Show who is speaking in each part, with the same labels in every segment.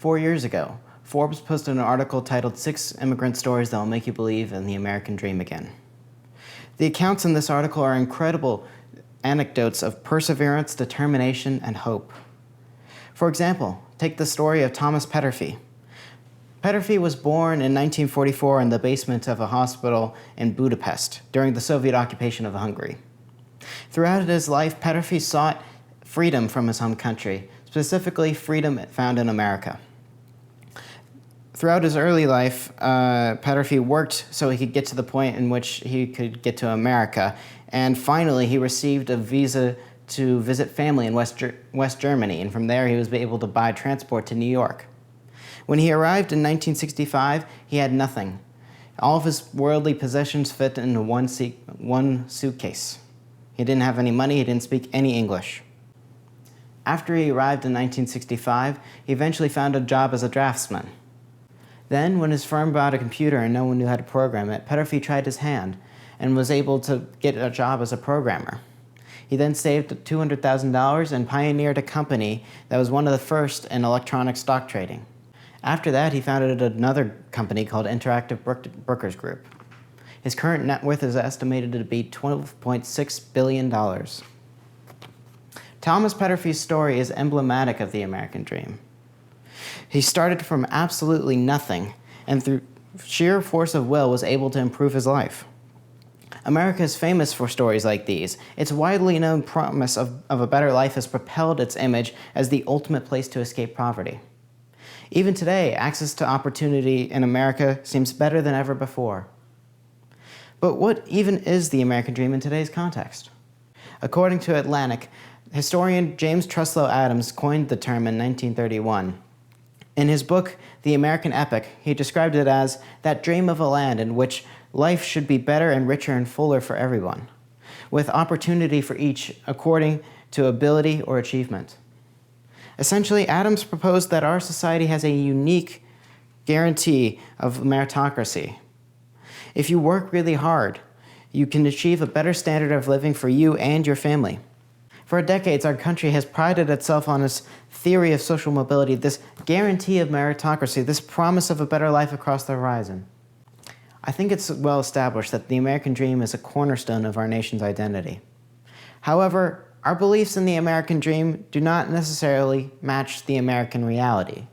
Speaker 1: 4 years ago, Forbes posted an article titled 6 Immigrant Stories That Will Make You Believe in the American Dream Again. The accounts in this article are incredible anecdotes of perseverance, determination, and hope. For example, take the story of Thomas Peterffy. Peterffy was born in 1944 in the basement of a hospital in Budapest during the Soviet occupation of Hungary. Throughout his life, Peterffy sought freedom from his home country, specifically freedom found in America. Throughout his early life, Peterffy worked so he could get to the point in which he could get to America, and finally he received a visa to visit family in West Germany, and from there he was able to buy transport to New York. When he arrived in 1965, he had nothing. All of his worldly possessions fit into one suitcase. He didn't have any money, he didn't speak any English. After he arrived in 1965, he eventually found a job as a draftsman. Then, when his firm bought a computer and no one knew how to program it, Peterffy tried his hand and was able to get a job as a programmer. He then saved $200,000 and pioneered a company that was one of the first in electronic stock trading. After that, he founded another company called Interactive Brokers Group. His current net worth is estimated to be $12.6 billion. Thomas Peterffy's story is emblematic of the American dream. He started from absolutely nothing, and through sheer force of will was able to improve his life. America is famous for stories like these. Its widely known promise of a better life has propelled its image as the ultimate place to escape poverty. Even today, access to opportunity in America seems better than ever before. But what even is the American dream in today's context? According to Atlantic, historian James Truslow Adams coined the term in 1931. In his book, The American Epic, he described it as that dream of a land in which life should be better and richer and fuller for everyone, with opportunity for each according to ability or achievement. Essentially, Adams proposed that our society has a unique guarantee of meritocracy. If you work really hard, you can achieve a better standard of living for you and your family. For decades, our country has prided itself on its theory of social mobility, this guarantee of meritocracy, this promise of a better life across the horizon. I think it's well established that the American dream is a cornerstone of our nation's identity. However, our beliefs in the American dream do not necessarily match the American reality.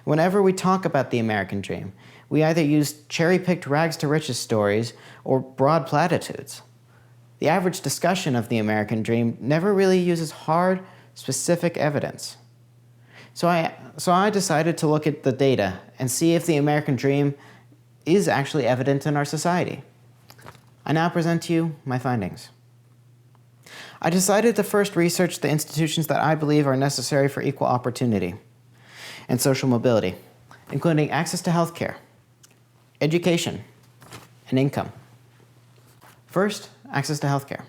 Speaker 1: Whenever we talk about the American dream, we either use cherry-picked rags-to-riches stories or broad platitudes. The average discussion of the American dream never really uses hard, specific evidence. So I decided to look at the data and see if the American dream is actually evident in our society. I now present to you my findings. I decided to first research the institutions that I believe are necessary for equal opportunity and social mobility, including access to health care, education, and income. First, access to health care.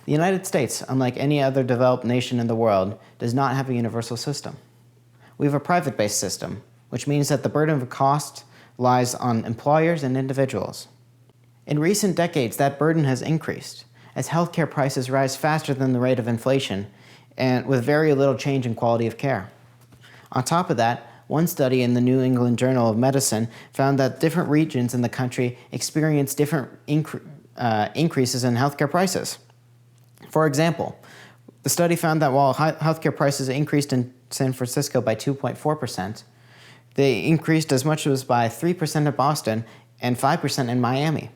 Speaker 1: The United States, unlike any other developed nation in the world, does not have a universal system. We have a private-based system, which means that the burden of cost lies on employers and individuals. In recent decades, that burden has increased, as healthcare prices rise faster than the rate of inflation, and with very little change in quality of care. On top of that, one study in the New England Journal of Medicine found that different regions in the country experience different increases in healthcare prices. For example, the study found that while healthcare prices increased in San Francisco by 2.4%, they increased as much as by 3% in Boston and 5% in Miami.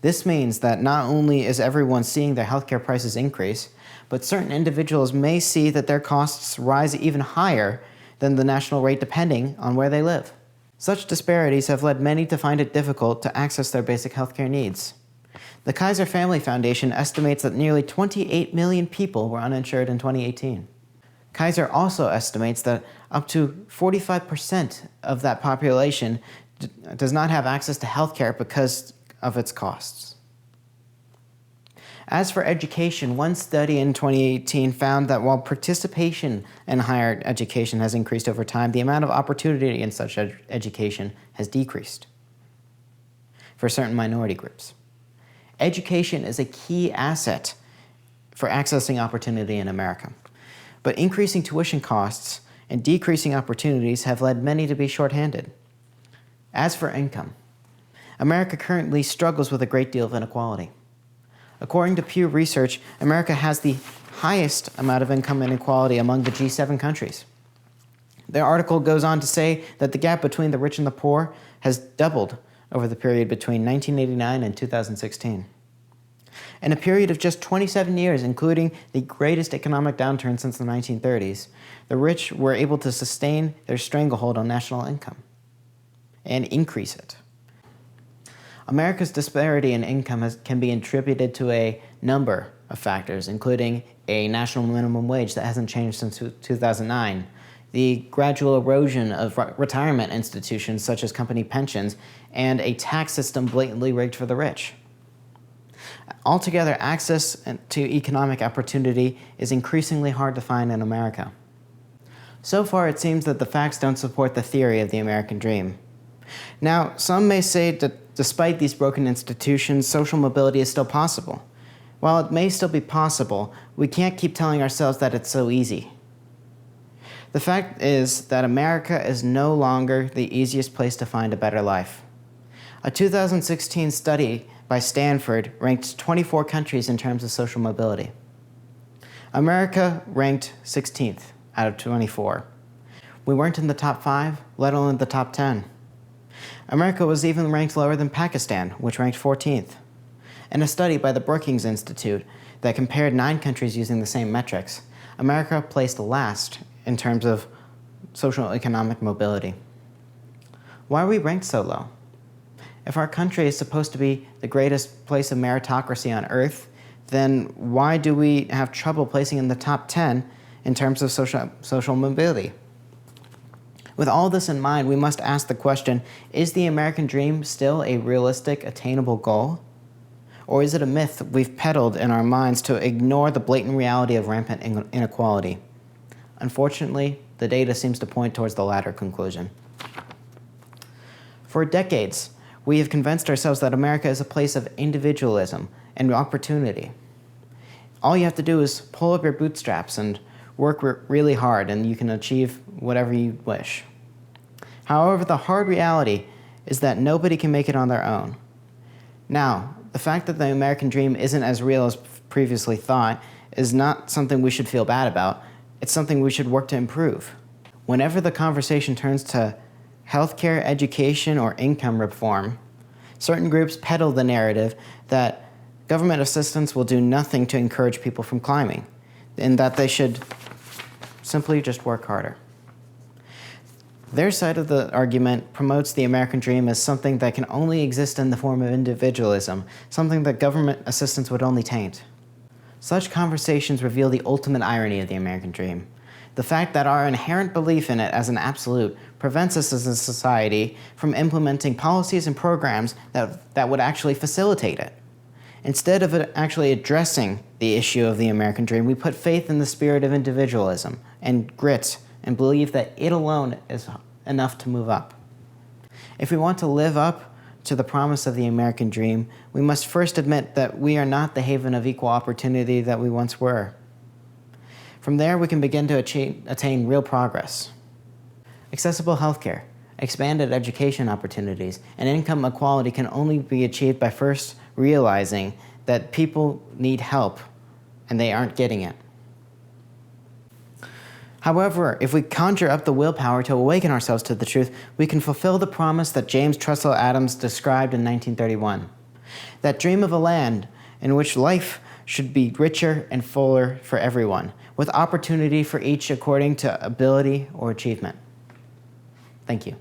Speaker 1: This means that not only is everyone seeing their healthcare prices increase, but certain individuals may see that their costs rise even higher than the national rate depending on where they live. Such disparities have led many to find it difficult to access their basic healthcare needs. The Kaiser Family Foundation estimates that nearly 28 million people were uninsured in 2018. Kaiser also estimates that up to 45% of that population does not have access to healthcare because of its costs. As for education, one study in 2018 found that while participation in higher education has increased over time, the amount of opportunity in such education has decreased for certain minority groups. Education is a key asset for accessing opportunity in America, but increasing tuition costs and decreasing opportunities have led many to be short-handed. As for income, America currently struggles with a great deal of inequality. According to Pew Research, America has the highest amount of income inequality among the G7 countries. The article goes on to say that the gap between the rich and the poor has doubled over the period between 1989 and 2016. In a period of just 27 years, including the greatest economic downturn since the 1930s, the rich were able to sustain their stranglehold on national income and increase it. America's disparity in income can be attributed to a number of factors, including a national minimum wage that hasn't changed since 2009, the gradual erosion of retirement institutions such as company pensions, and a tax system blatantly rigged for the rich. Altogether, access to economic opportunity is increasingly hard to find in America. So far, it seems that the facts don't support the theory of the American dream. Now, some may say that despite these broken institutions, social mobility is still possible. While it may still be possible, we can't keep telling ourselves that it's so easy. The fact is that America is no longer the easiest place to find a better life. A 2016 study by Stanford ranked 24 countries in terms of social mobility. America ranked 16th out of 24. We weren't in the top 5, let alone the top 10. America was even ranked lower than Pakistan, which ranked 14th. In a study by the Brookings Institute that compared 9 countries using the same metrics, America placed last in terms of social economic mobility. Why are we ranked so low? If our country is supposed to be the greatest place of meritocracy on earth, then why do we have trouble placing in the top 10 in terms of social mobility? With all this in mind, we must ask the question, is the American dream still a realistic, attainable goal? Or is it a myth we've peddled in our minds to ignore the blatant reality of rampant inequality? Unfortunately, the data seems to point towards the latter conclusion. For decades, we have convinced ourselves that America is a place of individualism and opportunity. All you have to do is pull up your bootstraps and work really hard, and you can achieve whatever you wish. However, the hard reality is that nobody can make it on their own. Now, the fact that the American dream isn't as real as previously thought is not something we should feel bad about. It's something we should work to improve. Whenever the conversation turns to healthcare, education, or income reform, certain groups peddle the narrative that government assistance will do nothing to encourage people from climbing, and that they should simply just work harder. Their side of the argument promotes the American dream as something that can only exist in the form of individualism, something that government assistance would only taint. Such conversations reveal the ultimate irony of the American dream. The fact that our inherent belief in it as an absolute prevents us as a society from implementing policies and programs that would actually facilitate it. Instead of actually addressing the issue of the American dream, we put faith in the spirit of individualism and grit and believe that it alone is enough to move up. If we want to live up to the promise of the American dream, we must first admit that we are not the haven of equal opportunity that we once were. From there, we can begin to attain real progress. Accessible healthcare, expanded education opportunities, and income equality can only be achieved by first realizing that people need help and they aren't getting it. However, if we conjure up the willpower to awaken ourselves to the truth, we can fulfill the promise that James Truslow Adams described in 1931. That dream of a land in which life should be richer and fuller for everyone, with opportunity for each according to ability or achievement. Thank you.